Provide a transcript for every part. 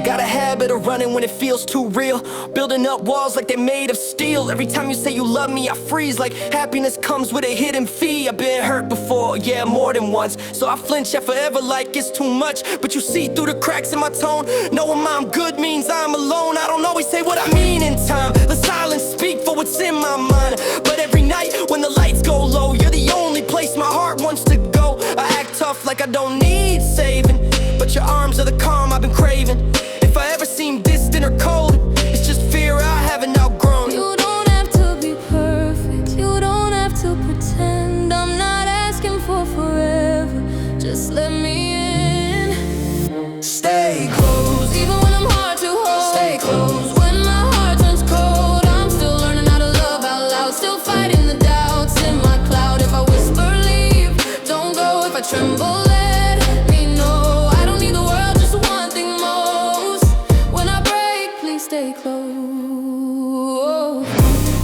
Got a habit of running when it feels too real, building up walls like they're made of steel. Every time you say you love me, I freeze like happiness comes with a hidden fee. I've been hurt before, yeah, more than once, so I flinch at forever like it's too much. But you see through the cracks in my tone, knowing I'm good means I'm alone. I don't always say what I mean in time, the silence speak for what's in my mind. But every night when the lights go low, you're the only place my heart wants to go. I act tough like I don't need saving, but your arms are the calm I've been craving. If I ever seem distant or cold, it's just fear I haven't outgrown. You don't have to be perfect, you don't have to pretend. I'm not asking for forever, just let me in. Stay close, even when I'm hard to hold. Stay close, when my heart turns cold. I'm still learning how to love out loud, still fighting the doubts in my cloud. If I whisper leave, don't go. If I tremble, let me know. I don't need the world, just one thing most. When I break, please stay close.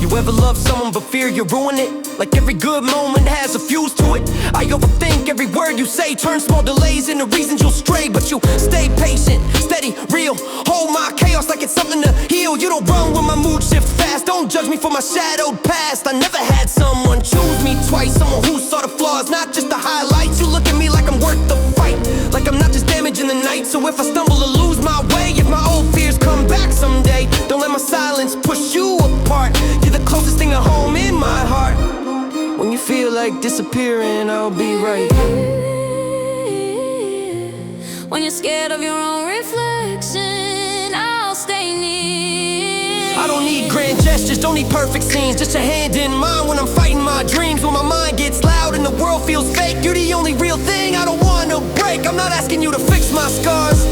you ever love someone but fear you ruin it? Like every good moment has a fuse to it. I overthink every word you say, turn small delays into reasons you'll stray. But you stay patient, steady, real, hold my chaos like it's something to heal. You don't run when my mood shifts fast, don't judge me for my shadowed past. I never had someone choose me twice, someone who saw the flaws, not just the highlights. You look at me like I'm worth the fight, like I'm not just damaging the night. So if I stumble or lose my way, if my old fears come back someday, don't let my silence push you apart. You're the closest thing to home in my heart. When you feel like disappearing, I'll be right here. When you're scared of your own reflection, I'll stay near. I don't need grand gestures, don't need perfect scenes, just a hand in mine when I'm fighting my dreams. When my mind gets loud and the world feels fake, you're the only real thing I don't want to break. I'm not asking you to fix my scars,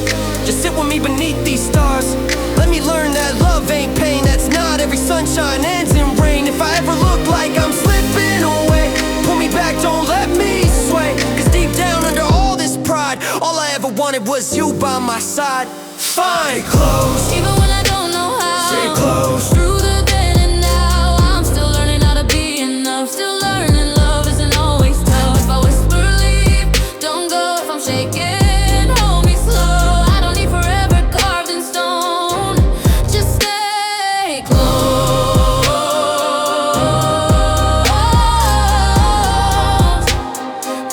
just sit with me beneath these stars. Let me learn that love ain't pain, that's not every sunshine ends in rain. If I ever look like I'm slipping away, pull me back, don't let me sway. Cause deep down under all this pride, all I ever wanted was you by my side. Stay close, even when I don't know how. Stay close, through the then and now. I'm still learning how to be enough, still learning love isn't always tough. If I whisper leave, don't go. If I'm shaking, hold me slow. I don't need forever carved in stone, just stay close.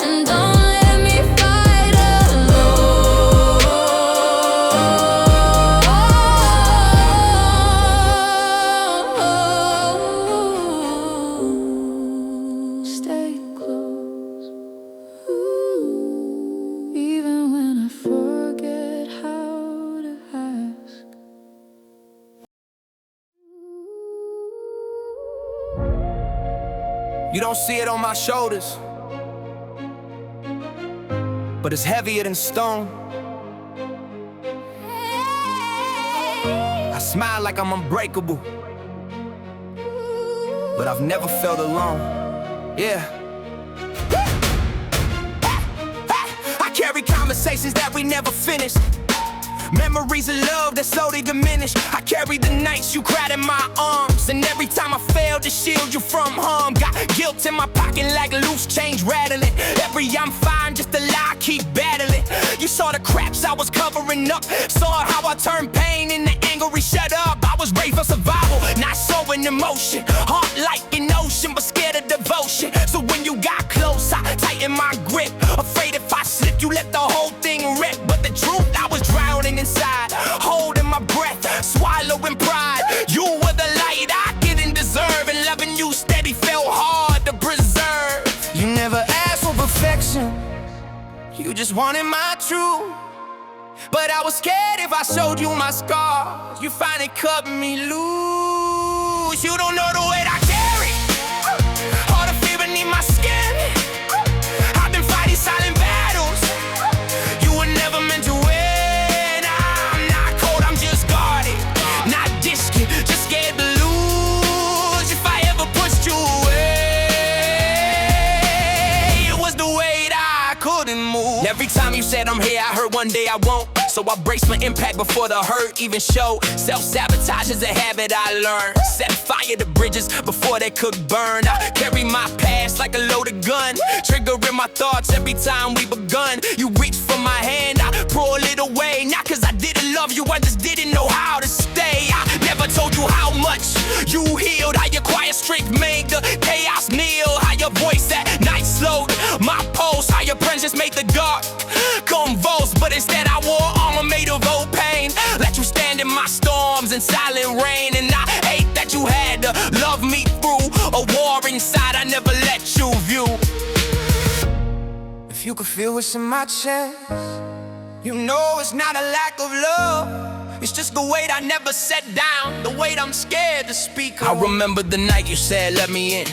And don't let me fight alone. Stay close. Ooh, even when I forget how to ask. you don't see it on my shoulders, but it's heavier than stone. I smile like I'm unbreakable, but I've never felt alone. Yeah. I carry conversations that we never finished, memories of love that slowly diminish. I carry the nights you cried in my arms, and every time I failed to shield you from harm. Got guilt in my pocket like loose change rattling. Every I'm fine, just a lie, keep battling. You saw the craps I was covering up, saw how I turned pain into anger. Shut up, I was brave for survival, not showing emotion. Heart like an ocean, but scared of devotion. So when you got close, I tightened my grip, afraid if I slipped, you let the whole thing rip. But the truth, I was drowning inside, holding my breath, swallowing pride. You were the light I didn't deserve, and loving you steady felt hard to preserve. You never asked for perfection, you just wanted my truth. But I was scared if I showed you my scars, you finally cut me loose. You don't know the weight I carry, all the fear beneath my skin. I've been fighting silent battles you were never meant to win. I'm not cold, I'm just guarded, not distant, just scared to lose. If I ever pushed you away, it was the weight I couldn't move. Every time you said I'm here, I heard one day I won't. So I brace my impact before the hurt even showed. Self-sabotage is a habit I learned. Set fire to bridges before they could burn. I carry my past like a loaded gun, triggering my thoughts every time we begun. You reach for my hand, I pull it away. Not cause I didn't love you, I just dark, convulsed, but instead I wore armor made of old pain. Let you stand in my storms and silent rain, and I hate that you had to love me through a war inside I never let you view. If you could feel what's in my chest, you know it's not a lack of love. It's just the weight I never set down, the weight I'm scared to speak of. I remember the night you said let me in,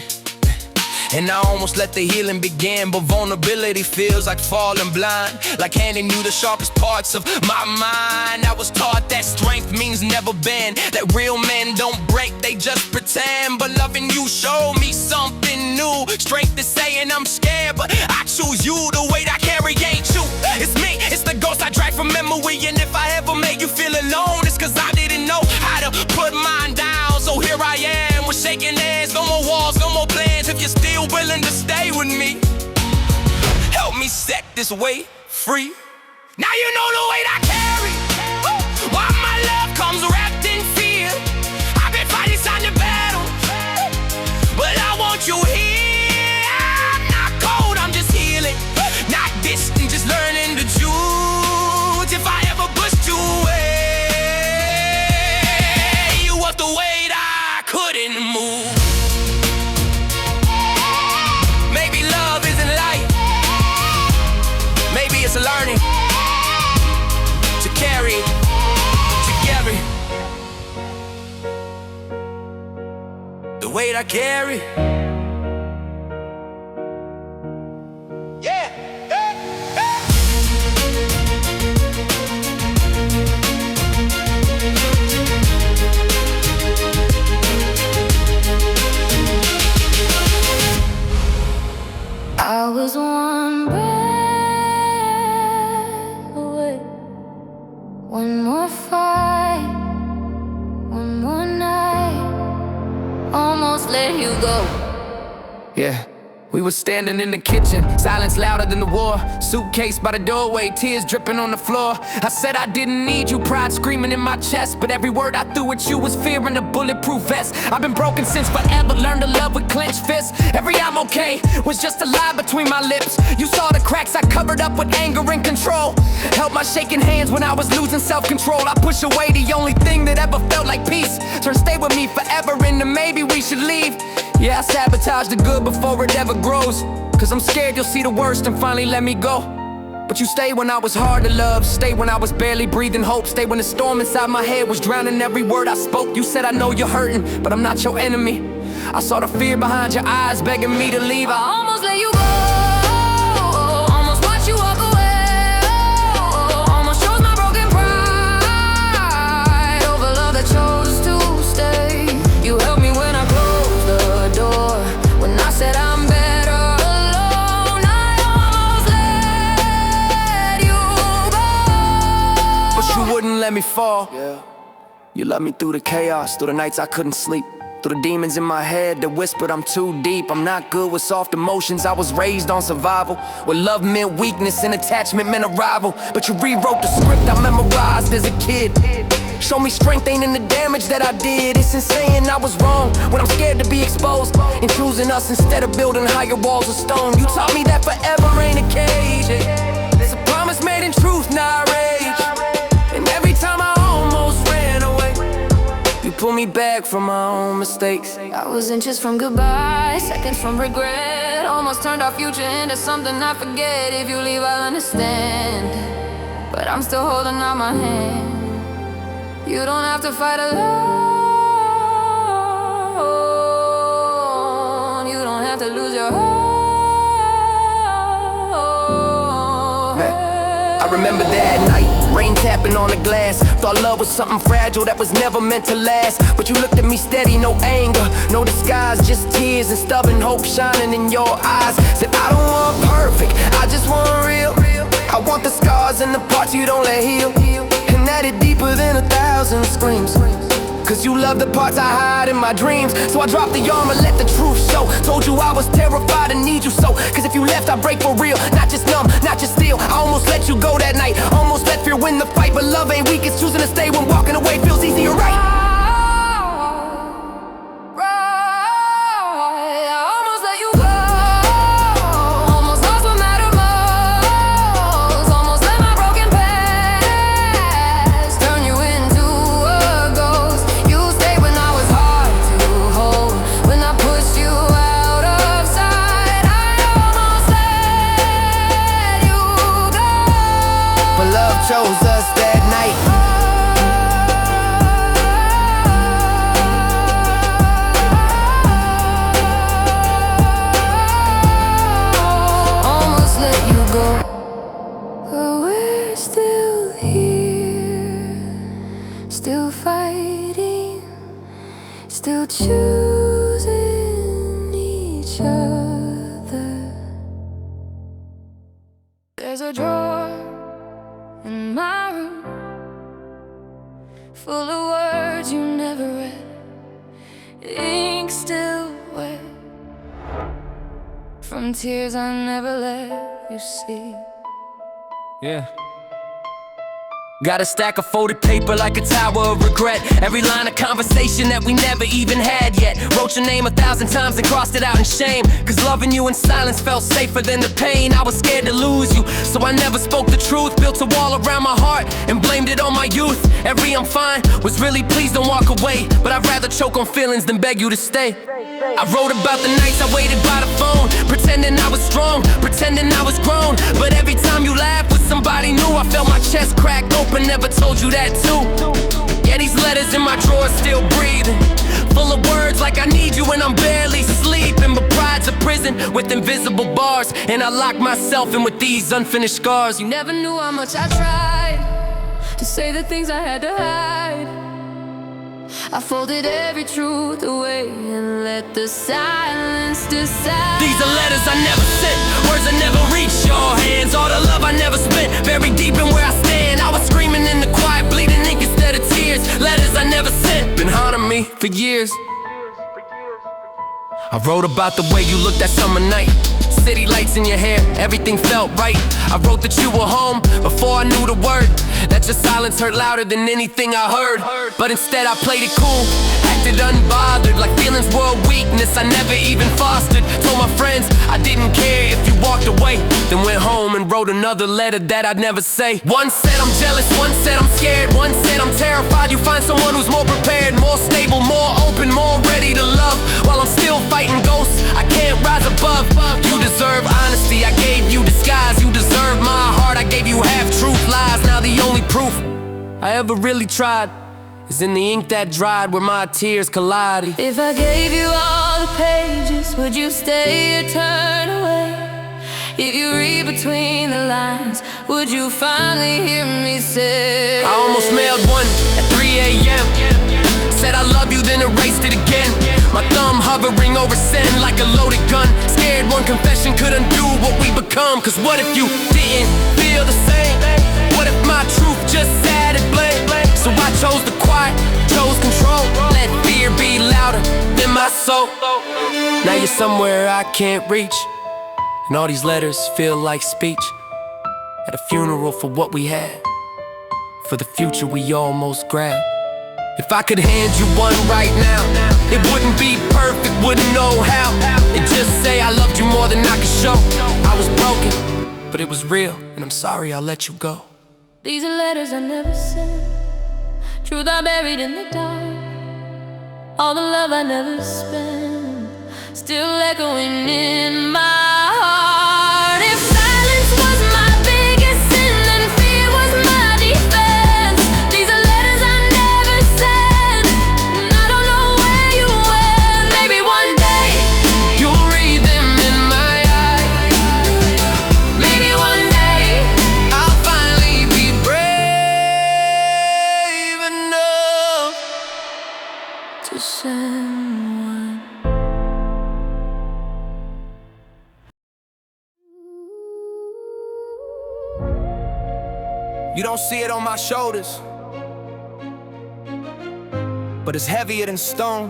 and I almost let the healing begin. But vulnerability feels like falling blind, like handing you the sharpest parts of my mind. I was taught that strength means never bend, that real men don't break, they just pretend. But loving you showed me something new. Strength is saying I'm scared, but I choose you. The weight I carry ain't you, it's me. It's the ghost I drag from memory. And if I ever made you feel alone, it's cause I didn't know how to put mine down. So here I am with shaking hands, no more walls, no more plans. If you're still willing to stay with me, help me set this weight free. Now you know the weight I carry. Why my love comes wrapped in fear. I've been fighting silent battles, but I want you here. I'm not cold, I'm just healing. Not distant, just learning to choose. If I ever pushed you away, you was the weight I couldn't move. Maybe love isn't light, maybe it's learning to carry together. The weight I carry. Yeah. I was one breath away, one more fight, one more night, almost let you go. Yeah, we were standing in the kitchen, silence louder than the war. Suitcase by the doorway, tears dripping on the floor. I said I didn't need you, pride screaming in my chest, but every word I threw at you was fear in a bulletproof vest. I've been broken since forever, learned to love with clenched fists. Every I'm okay was just a lie between my lips. You saw the cracks I covered up with anger and control. Held my shaking hands when I was losing self-control. I push away the only thing that ever felt like peace. Turn stay with me forever into maybe we should leave. Yeah, I sabotage the good before it ever grows, cause I'm scared you'll see the worst and finally let me go. But you stayed when I was hard to love, stayed when I was barely breathing hope, stayed when the storm inside my head was drowning every word I spoke. You said I know you're hurting, but I'm not your enemy. I saw the fear behind your eyes begging me to leave. I almost let you go, almost watched you walk away, almost chose my broken pride over love that chose to stay. You helped me when I closed the door, when I said I'm better alone. I almost let you go, but you wouldn't let me fall. You loved me through the chaos, through the nights I couldn't sleep, through the demons in my head that whispered I'm too deep. I'm not good with soft emotions, I was raised on survival, where love meant weakness and attachment meant arrival. But you rewrote the script I memorized as a kid. Show me strength ain't in the damage that I did. It's insane I was wrong when I'm scared to be exposed, and choosing us instead of building higher walls of stone. You taught me that forever ain't a cage. It's a promise made in truth, not rage. And every time I almost ran away, you pull me back from my own mistakes. I was inches from goodbye, seconds from regret. Almost turned our future into something I forget. If you leave, I'll understand, but I'm still holding out my hand. You don't have to fight alone. You don't have to lose your hope. I remember that night, rain tapping on the glass. Thought love was something fragile that was never meant to last. But you looked at me steady, no anger, no disguise, just tears and stubborn hope shining in your eyes. Said I don't want perfect, I just want real. I want the scars and the parts you don't let heal, and that it deeper than 1,000 screams. Cause you love the parts I hide in my dreams. So I dropped the armor, let the truth show. Told you I was terrified and need you so. Cause if you left I break for real, not just numb, not just steal. I almost let you go that night, almost let fear win the fight. But love ain't weak, it's choosing to stay when walking away feels easier, right? chose us that night. Almost let you go, but we're still here, still fighting, still choosing each other. There's a drawer in my room full of words you never read, ink still wet from tears I never let you see. Yeah. Got a stack of folded paper like a tower of regret. Every line of conversation that we never even had yet. Wrote your name 1,000 times and crossed it out in shame. Cause loving you in silence felt safer than the pain. I was scared to lose you, so I never spoke the truth. Built a wall around my heart and blamed it on my youth. Every I'm fine was really please don't walk away, but I'd rather choke on feelings than beg you to stay. I wrote about the nights I waited by the phone, pretending I was strong, pretending I was grown. But every time you laughed with somebody new, I felt my chest crack open, never told you that too. Yeah, these letters in my drawer still breathing, full of words like I need you when I'm barely sleeping. But pride's a prison with invisible bars, and I lock myself in with these unfinished scars. You never knew how much I tried to say the things I had to hide. I folded every truth away and let the silence decide. These are letters I never sent, words that never reached your hands. All the love I never spent, buried deep in where I stand. I was screaming in the quiet, bleeding ink instead of tears. Letters I never sent, been haunting me for years. I wrote about the way you looked that summer night, city lights in your hair, everything felt right. I wrote that you were home before I knew the word, that your silence hurt louder than anything I heard. But instead I played it cool, acted unbothered, like feelings were a weakness I never even fostered. Told my friends I didn't care if you walked away, then went home and wrote another letter that I'd never say. One said I'm jealous, one said I'm scared, one said I'm terrified you find someone who's more prepared, more stable, more open, more ready to love. While I'm still fighting ghosts, I can't rise above. You deserve honesty, I gave you disguise. You deserve my heart, I gave you half-truth lies. Now the only proof I ever really tried is in the ink that dried where my tears collided. If I gave you all the pages, would you stay or turn away? If you read between the lines, would you finally hear me say? I almost mailed one at 3 a.m. Said I love you, then erased it again. My thumb hovering over send like a loaded gun. Scared one confession could undo what we become. Cause what if you didn't feel the same? What if my truth just added blame? So I chose the quiet, chose control. Let fear be louder than my soul. Now you're somewhere I can't reach, and all these letters feel like speech at a funeral for what we had, for the future we almost grabbed. If I could hand you one right now, it wouldn't be perfect, wouldn't know how. It'd just say I loved you more than I could show. I was broken, but it was real, and I'm sorry I let you go. These are letters I never sent, truth I buried in the dark. All the love I never spent, still echoing in my heart. If silence was my biggest sin, then fear was my defense. These are letters I never sent, and I don't know where you went. Maybe one day You'll read them in my eyes. maybe one day I'll finally be brave enough to send one. You don't see it on my shoulders, but it's heavier than stone.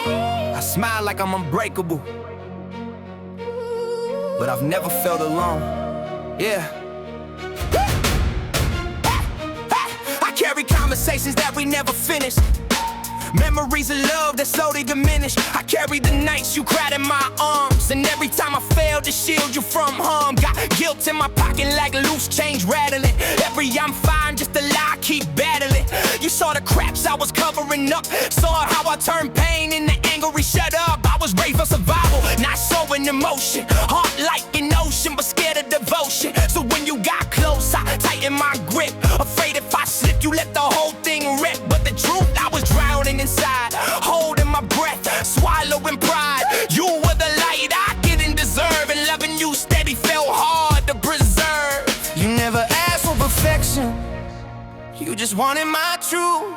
I smile like I'm unbreakable, but I've never felt alone. Yeah. I carry conversations that we never finish, memories of love that slowly diminish. I carry the nights you cried in my arms, and every time I failed to shield you from harm. Got guilt in my pocket like loose change rattling. Every I'm fine, just a lie, keep battling. You saw the cracks I was covering up, saw how I turned pain into anger, shut up. I was raised for survival, not so in emotion. Heart like an ocean, but scared of devotion. tighten my grip. Afraid if I slip, you let the whole thing rip. But the truth, I was drowning inside, holding my breath, swallowing pride. You were the light I didn't deserve, and loving you steady felt hard to preserve. You never asked for perfection, you just wanted my truth.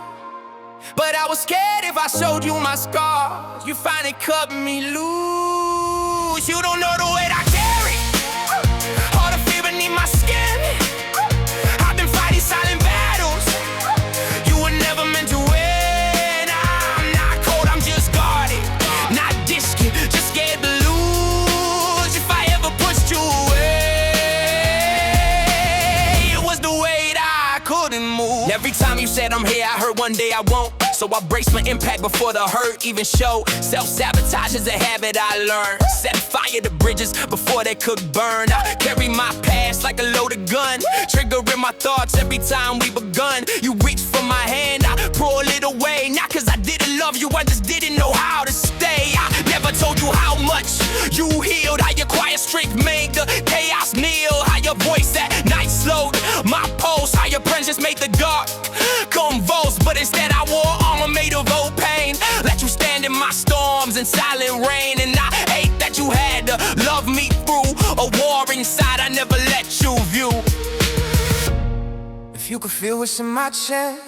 But I was scared if I showed you my scars, you finally cut me loose. You don't know the weight I carry, all the fear beneath my skin. I've been fighting silent battles you were never meant to win. I'm not cold, I'm just guarded, not distant, just scared to lose. If I ever pushed you away, it was the weight I couldn't move. Every time you said I'm here, I heard one day I won't. So I brace my impact before the hurt even showed. Self-sabotage is a habit I learned. Set fire to bridges before they could burn. I carry my past like a loaded gun, triggering my thoughts every time we begun. You reach for my hand, I pull it away. Not cause I didn't love you, I just didn't know how to stay. I never told you how much you healed, how your quiet strength made the chaos kneel, how your voice at night slowed my pulse, how your presence made the dark convulse. But instead I wore armor made of old pain, let you stand in my storms and silent rain. And I hate that you had to love me through a war inside I never let you view. If you could feel what's in my chest,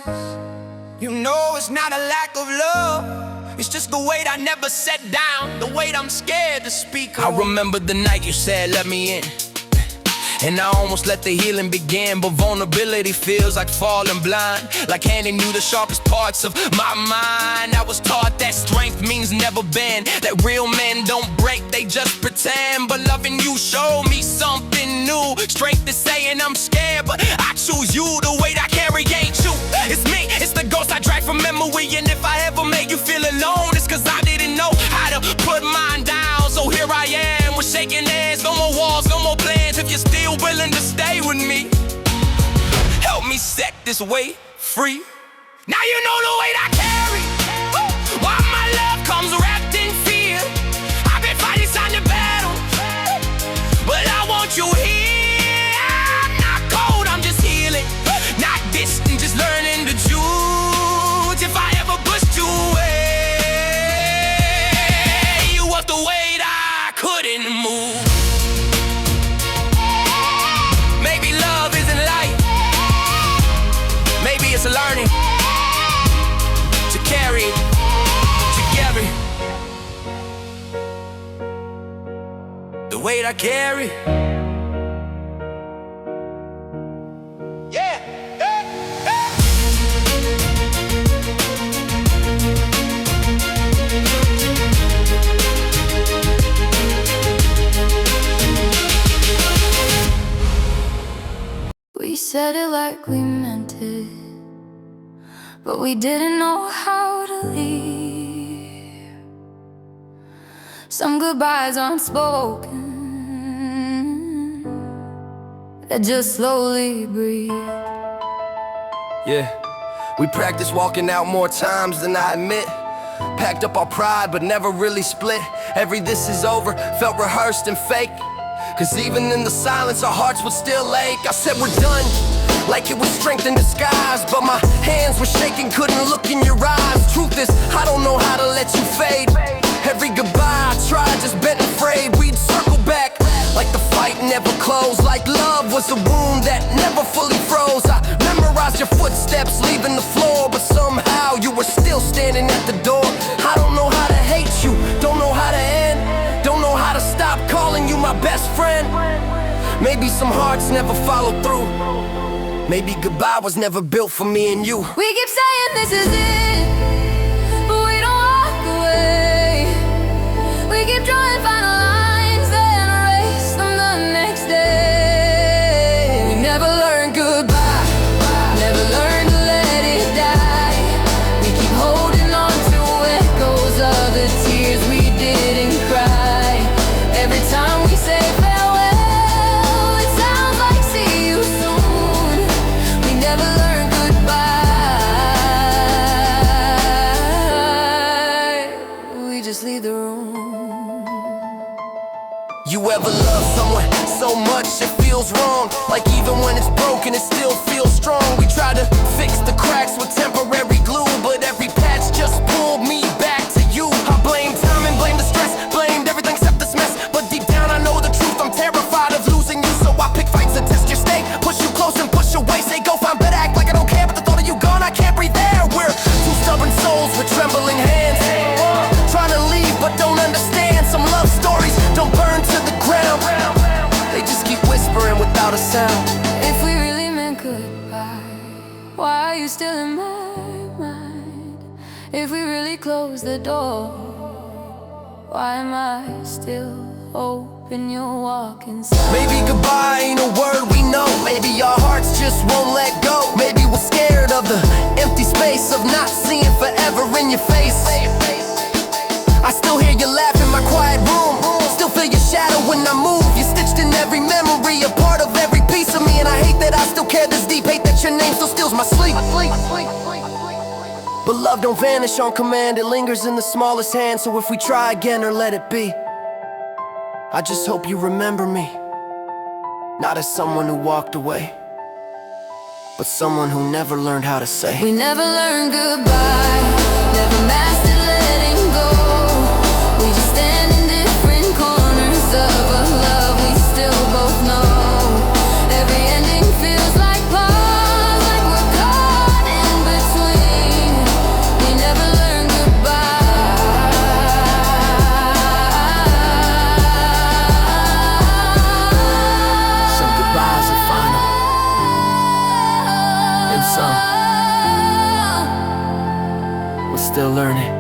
you know it's not a lack of love, it's just the weight I never set down, the weight I'm scared to speak on. I remember the night you said let me in, and I almost let the healing begin. But vulnerability feels like falling blind, like handing you the sharpest parts of my mind. I was taught that strength means never bend, that real men don't break, they just pretend. But loving you showed me something new. Strength is saying I'm scared, but I choose you. The weight I carry ain't you, it's me, it's the ghost I drag from memory. And if I ever make you feel alone, it's cause I didn't know how to put mine down. So here I am with shaking hands, no more walls, no more plans. If you're still willing to stay with me, help me set this weight free. Now you know the weight I carry, why my love comes wrapped in fear. I've been fighting silent battles, but I want you here. I'm not cold, I'm just healing, not distant, just learning to choose. If I ever pushed you away, you was the weight I couldn't move. Maybe love isn't light, maybe it's a learning to carry together. The weight I carry, yeah, yeah, yeah. We said it like we meant it, but we didn't know how to leave. Some goodbyes aren't spoken, they just slowly breathe. Yeah, we practiced walking out more times than I admit. Packed up our pride but never really split. Every this is over felt rehearsed and fake, cause even in the silence our hearts would still ache. I said we're done, like it was strength in disguise, but my hands were shaking, couldn't look in your eyes. Truth is, I don't know how to let you fade. Every goodbye I tried, just bent and frayed. We'd circle back, like the fight never closed, like love was a wound that never fully froze. I memorized your footsteps leaving the floor, but somehow you were still standing at the door. I don't know how to hate you, don't know how to end, don't know how to stop calling you my best friend. Maybe some hearts never follow through, maybe goodbye was never built for me and you. We keep saying this is it, but we don't walk away. We keep drawing final lines, then erase them the next day. We never learn goodbye, never learn to let it die. We keep holding on to echoes of the tears we didn't cry. Every time we say farewell, it sounds like see you soon. We never learn goodbye, we just leave the room. so much it feels wrong. Like even when it's broken, it still feels strong. We try to fix the cracks with temporary glue, but every patch just pulled me back to you. I blame time and blame the stress, blamed everything except this mess. But deep down I know the truth, I'm terrified of losing you. So I pick fights to test your stake, push you close and push away. Say go find better, act like I don't care, but the thought of you gone, I can't breathe there. We're two stubborn souls with trembling hands, trying to leave but don't understand. Some love stories don't burn to the ground, they just keep whispering without a sound. If we really meant goodbye, why are you still in my mind? If we really close the door, why am I still hoping you'll walk inside? Maybe goodbye ain't a word we know. Maybe our hearts just won't let go. Maybe we're scared of the empty space of not seeing forever in your face. I still hear you laugh in my quiet room, still feel your shadow when I move. You're stitched in every memory, a part of every piece of me. And I hate that I still care this deep, hate that your name still steals my sleep. But love don't vanish on command, it lingers in the smallest hand. So if we try again or let it be, I just hope you remember me, not as someone who walked away, but someone who never learned how to say. We never learned goodbye, never mastered letting go. We just stand in different corners of a love we still both know. Every ending feels like pause, like we're caught in between. We never learned goodbye. Some goodbyes are final, and some we're still learning.